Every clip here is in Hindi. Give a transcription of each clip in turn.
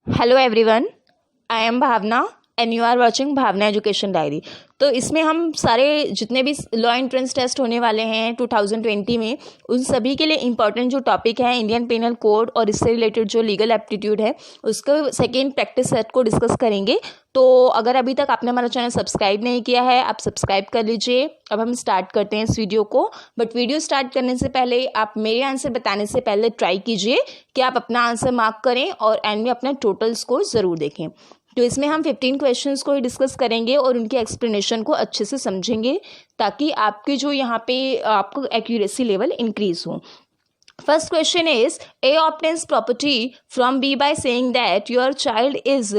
Hello everyone, I am Bhavna and you are watching Bhavna education diary. तो इसमें हम सारे जितने भी लॉ एंट्रेंस टेस्ट होने वाले हैं 2020 में, उन सभी के लिए इम्पॉर्टेंट जो टॉपिक है इंडियन पेनल कोड और इससे रिलेटेड जो लीगल एप्टीट्यूड है उसका सेकेंड प्रैक्टिस सेट को डिस्कस करेंगे। तो अगर अभी तक आपने हमारा चैनल सब्सक्राइब नहीं किया है, आप सब्सक्राइब कर लीजिए। अब हम स्टार्ट करते हैं इस वीडियो को। बट वीडियो स्टार्ट करने से पहले आप मेरे आंसर बताने से पहले ट्राई कीजिए कि आप अपना आंसर मार्क करें और एंड में अपना टोटल स्कोर ज़रूर देखें। तो इसमें हम 15 क्वेश्चंस को ही डिस्कस करेंगे और उनके एक्सप्लेनेशन को अच्छे से समझेंगे ताकि आपकी जो यहाँ पे आपको एक्यूरेसी लेवल इंक्रीज हो। First question is A obtains property from B by saying that your child is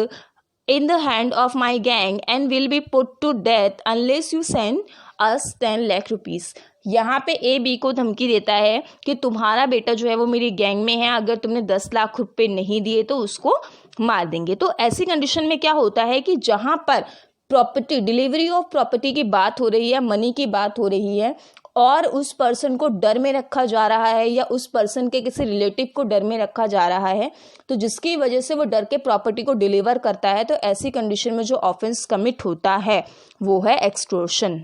in the hand of my gang and will be put to death unless you send us 10 lakh rupees। यहाँ पे ए बी को धमकी देता है कि तुम्हारा बेटा जो है वो मेरी गैंग में है, अगर तुमने 10 लाख रुपए नहीं दिए तो उसको मार देंगे। तो ऐसी कंडीशन में क्या होता है कि जहाँ पर प्रॉपर्टी, डिलीवरी ऑफ प्रॉपर्टी की बात हो रही है, मनी की बात हो रही है और उस पर्सन को डर में रखा जा रहा है या उस पर्सन के किसी रिलेटिव को डर में रखा जा रहा है, तो जिसकी वजह से वो डर के प्रॉपर्टी को डिलीवर करता है, तो ऐसी कंडीशन में जो ऑफेंस कमिट होता है वो है extortion.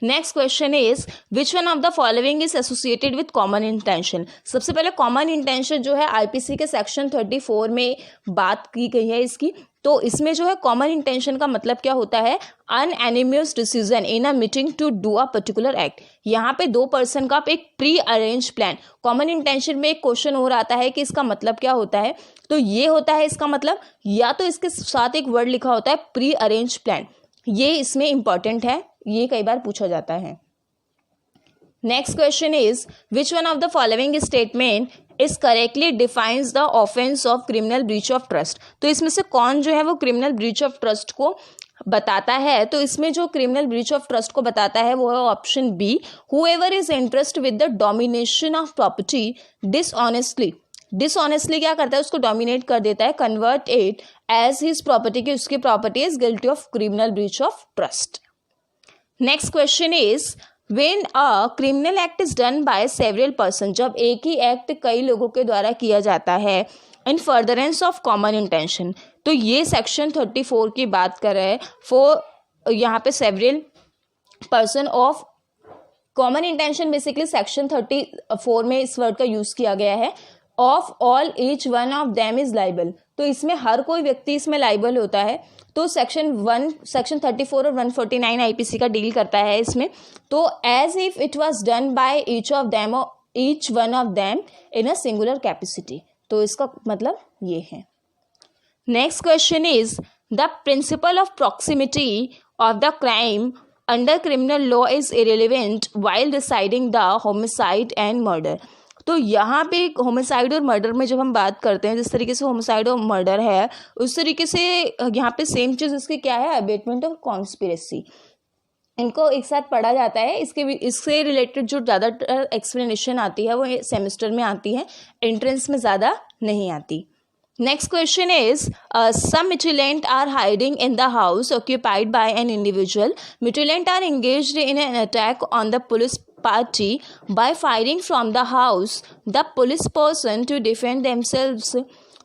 Next question is which one of the following is associated with common intention. सबसे पहले कॉमन इंटेंशन जो है आईपीसी के सेक्शन 34 में बात की गई है इसकी। तो इसमें जो है कॉमन इंटेंशन का मतलब क्या होता है, unanimous decision in a meeting to do a particular act. यहाँ पे दो पर्सन का एक pre arrange plan. Common intention में एक क्वेश्चन और आता है कि इसका मतलब क्या होता है, तो ये होता है इसका मतलब, या तो इसके साथ एक वर्ड लिखा होता है प्री अरेंज प्लान, ये इसमें इंपॉर्टेंट है, ये कई बार पूछा जाता है। Next question is which one of the following statement is correctly defines the offence of criminal breach of trust. तो इसमें से कौन जो है वो क्रिमिनल ब्रीच ऑफ ट्रस्ट को बताता है, तो इसमें जो क्रिमिनल ब्रीच ऑफ ट्रस्ट को बताता है वो है option B, however is interest with the domination of property dishonestly. Dishonestly क्या करता है, उसको डोमिनेट कर देता है, convert it as his property, की उसकी property is guilty of criminal breach of trust. Next question is when a criminal act is done by several person. जब एक ही एक्ट कई लोगों के द्वारा किया जाता है इन फर्दरेंस ऑफ कॉमन इंटेंशन, तो ये सेक्शन 34 की बात कर रहे हैं। फॉर यहाँ पे several person of common intention, basically section 34 में इस वर्ड का यूज किया गया है। Of all each one of them is liable, तो इसमें हर कोई व्यक्ति इसमें लाइबल होता है। तो सेक्शन 34 और 149 आईपीसी का डील करता है इसमें। तो as if it was done by each one of them in a singular capacity, तो इसका मतलब ये है। Next question is the principle of proximity of the crime under criminal law is irrelevant while deciding the homicide and murder. तो यहाँ पे होमिसाइड और मर्डर में जब हम बात करते हैं, जिस तरीके से होमिसाइड और मर्डर है उस तरीके से यहाँ पे सेम चीज़ इसकी क्या है, अबेटमेंट ऑफ कॉन्स्पिरेसी, इनको एक साथ पढ़ा जाता है। इससे रिलेटेड जो ज़्यादातर एक्सप्लेनेशन आती है वो सेमेस्टर में आती है, एंट्रेंस में ज़्यादा नहीं आती। Next question is some mutilant are hiding in the house occupied by an individual. Mutilant are engaged in an attack on the police party by firing from the house. The police person to defend themselves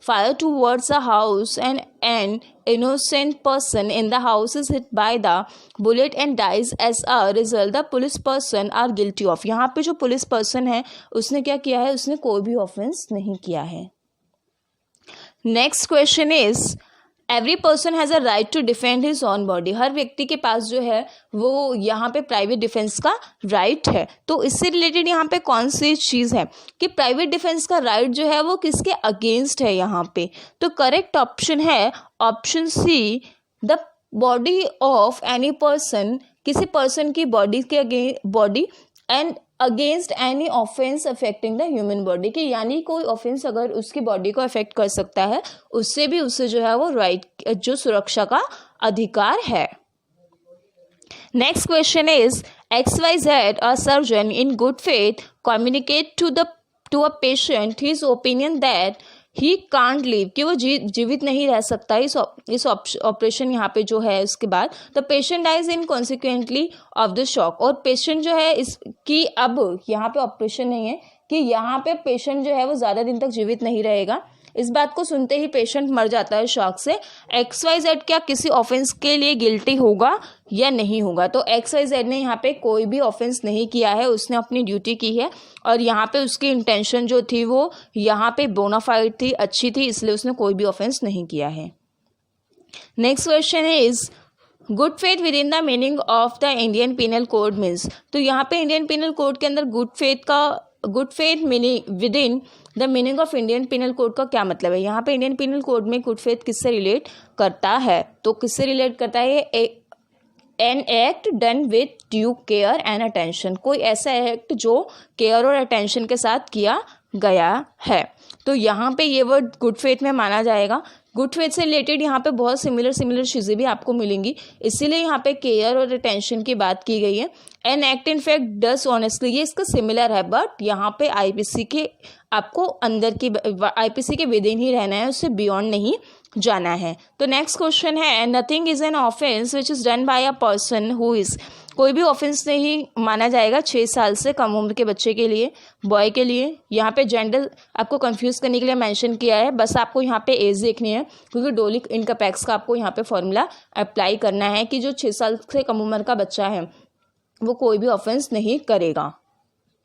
fire towards the house and an innocent person in the house is hit by the bullet and dies as a result. The police person are guilty of. यहाँ पे जो पुलिस पर्सन है उसने क्या किया है, उसने कोई भी ऑफेंस नहीं किया है। Next question is every person has a right to defend his own body. हर व्यक्ति के पास जो है वो यहाँ पे प्राइवेट डिफेंस का राइट है। तो इससे रिलेटेड यहाँ पे कौन सी चीज़ है कि प्राइवेट डिफेंस का राइट जो है वो किसके अगेंस्ट है यहाँ पे, तो करेक्ट ऑप्शन है option C, the body of any person, किसी पर्सन की बॉडी के body and against any offence affecting the human body, की यानी कोई ऑफेंस अगर उसकी बॉडी को अफेक्ट कर सकता है उससे भी उसे जो है वो राइट, जो सुरक्षा का अधिकार है। Next question is XYZ a surgeon in good faith communicate to a patient his opinion that he can't live, कि वो जीवित नहीं रह सकता इस ऑपरेशन यहाँ पे जो है उसके बाद। The patient dies in consequently of the shock, और पेशेंट जो है इसकी, अब यहाँ पे ऑपरेशन नहीं है कि यहाँ पे पेशेंट जो है वो ज़्यादा दिन तक जीवित नहीं रहेगा, इस बात को सुनते ही पेशेंट मर जाता है शॉक से। XYZ क्या किसी ऑफेंस के लिए गिल्टी होगा या नहीं होगा? तो XYZ ने यहाँ पे कोई भी ऑफेंस नहीं किया है, उसने अपनी ड्यूटी की है और यहाँ पे उसकी इंटेंशन जो थी वो यहाँ पे बोनाफाइड थी, अच्छी थी, इसलिए उसने कोई भी ऑफेंस नहीं किया है। Next question is good faith with in the meaning of the Indian penal code means. तो यहाँ पे इंडियन पिनल कोड के अंदर good faith meaning with in the meaning of Indian penal code का क्या मतलब है? यहाँ पे इंडियन पिनल कोड में गुड फेथ किससे रिलेट करता है? तो किससे रिलेट करता है? An act done with due care and attention, कोई ऐसा एक्ट जो केयर और अटेंशन के साथ किया गया है। तो यहाँ पे ये वर्ड गुड फेथ में माना जाएगा। गुड फेथ से रिलेटेड यहाँ पे बहुत सिमिलर चीज़ें भी आपको मिलेंगी, इसीलिए यहाँ पे केयर और अटेंशन की बात की गई है। An act in fact does honestly, ये इसका सिमिलर है, बट यहाँ पे आईपीसी के आपको अंदर की आईपीसी के विद इन ही रहना है, उससे बियॉन्ड नहीं जाना है। तो नेक्स्ट क्वेश्चन है nothing is an offence which is done by a person who is, कोई भी ऑफेंस नहीं माना जाएगा 6 साल से कम उम्र के बच्चे के लिए, बॉय के लिए। यहाँ पे जेंडर आपको कंफ्यूज करने के लिए मेंशन किया है, बस आपको यहाँ पे एज देखनी है क्योंकि डोली इनकैपेक्स का आपको यहाँ पे फॉर्मूला अप्लाई करना है कि जो 6 साल से कम उम्र का बच्चा है वो कोई भी ऑफेंस नहीं करेगा।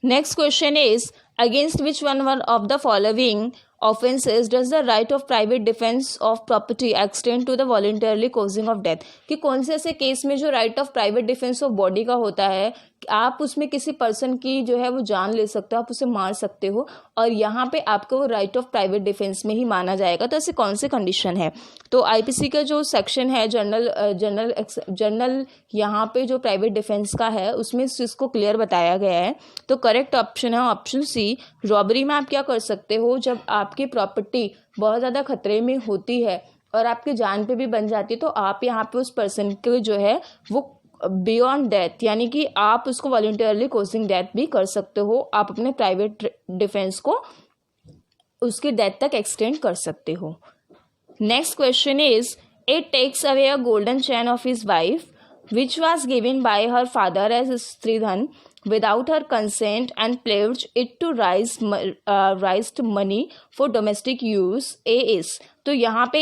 Next question is against which one of the following offenses does the right of private defense of property extend to the voluntarily causing of death, कि कौन से ऐसे केस में जो right of private defence of body का होता है, आप उसमें किसी पर्सन की जो है वो जान ले सकते हो, आप उसे मार सकते हो और यहाँ पे आपको वो राइट ऑफ प्राइवेट डिफेंस में ही माना जाएगा। तो ऐसे कौन से कंडीशन है? तो आईपीसी का जो सेक्शन है जनरल यहाँ पे जो प्राइवेट डिफेंस का है उसमें इस चीज़ को क्लियर बताया गया है। तो करेक्ट ऑप्शन है ऑप्शन सी। रॉबरी में आप क्या कर सकते हो, जब आपकी प्रॉपर्टी बहुत ज़्यादा खतरे में होती है और आपकी जान पे भी बन जाती है, तो आप यहाँ पे उस पर्सन के जो है वो बियॉन्ड डेथ, यानी कि आप उसको वॉलंटियरली कॉजिंग डेथ भी कर सकते हो, आप अपने प्राइवेट डिफेंस को उसकी डेथ तक एक्सटेंड कर सकते हो। Next question is it takes away a golden chain of his wife which was given by her father as stridhan without her consent and pledged it to raised money for domestic use. A is, तो यहाँ पे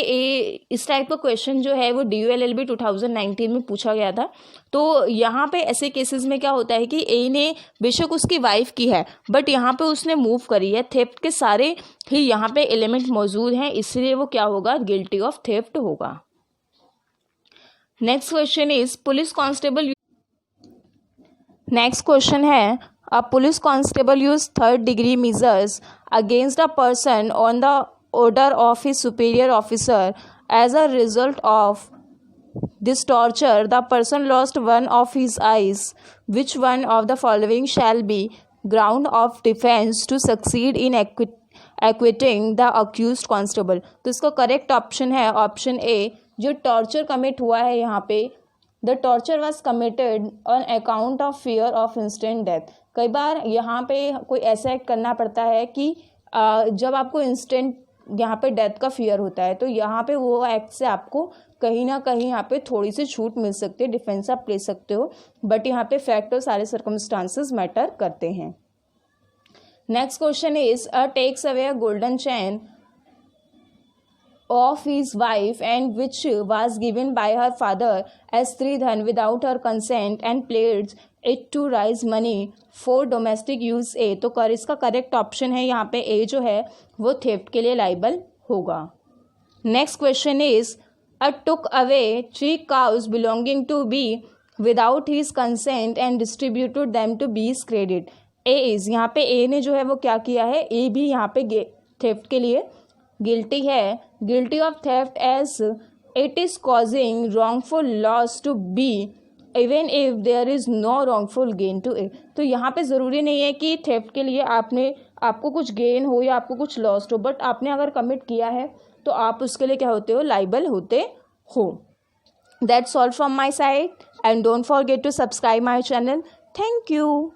इस टाइप का क्वेश्चन जो है वो DULLB 2019 में पूछा गया था। तो यहाँ पे ऐसे केसेस में क्या होता है कि ए ने बेशक उसकी वाइफ की है बट यहाँ पे उसने मूव करी है, थेफ्ट के सारे ही यहाँ पे एलिमेंट मौजूद हैं, इसलिए वो क्या होगा, गिल्टी ऑफ थेफ्ट होगा। Next question is police constable, next question है a police constable use 3rd degree measures against a person on the order of his superior officer as a result of this torture the person lost one of his eyes, which one of the following shall be ground of defence to succeed in acquitting the accused constable. तो इसका करेक्ट ऑप्शन है ऑप्शन ए। जो टॉर्चर कमिट हुआ है यहाँ पे, the torture was committed on account of fear of instant death. कई बार यहाँ पे कोई ऐसा एक्ट करना पड़ता है कि जब आपको इंस्टेंट यहाँ पे डेथ का फियर होता है, तो यहाँ पे वो एक्ट से आपको कहीं ना कहीं यहाँ पे थोड़ी सी छूट मिल सकती है, डिफेंस आप ले सकते हो, बट यहाँ पे फैक्ट और सारे सर्कमस्टांसेस मैटर करते हैं। Next question is takes away a golden chain of his wife and which was given by her father as stridhan without her consent and pledged it to raise money for domestic use A। तो इसका करेक्ट ऑप्शन है यहाँ पे A जो है वो थेफ्ट के लिए लाइबल होगा। Next question is took away 3 cows belonging to B without his consent and distributed them to B's credit। A is, यहाँ पे A ने जो है वो क्या किया है, A भी यहाँ पे थेफ्ट के लिए गिल्टी है, guilty of theft as it is causing wrongful loss to B even if there is no wrongful gain to A. तो यहाँ पे ज़रूरी नहीं है कि थेफ्ट के लिए आपको कुछ गेन हो या आपको कुछ लॉस हो, बट आपने अगर कमिट किया है तो आप उसके लिए क्या होते हो, लाइबल होते हो। That's all from my side and don't forget to subscribe my channel. Thank you.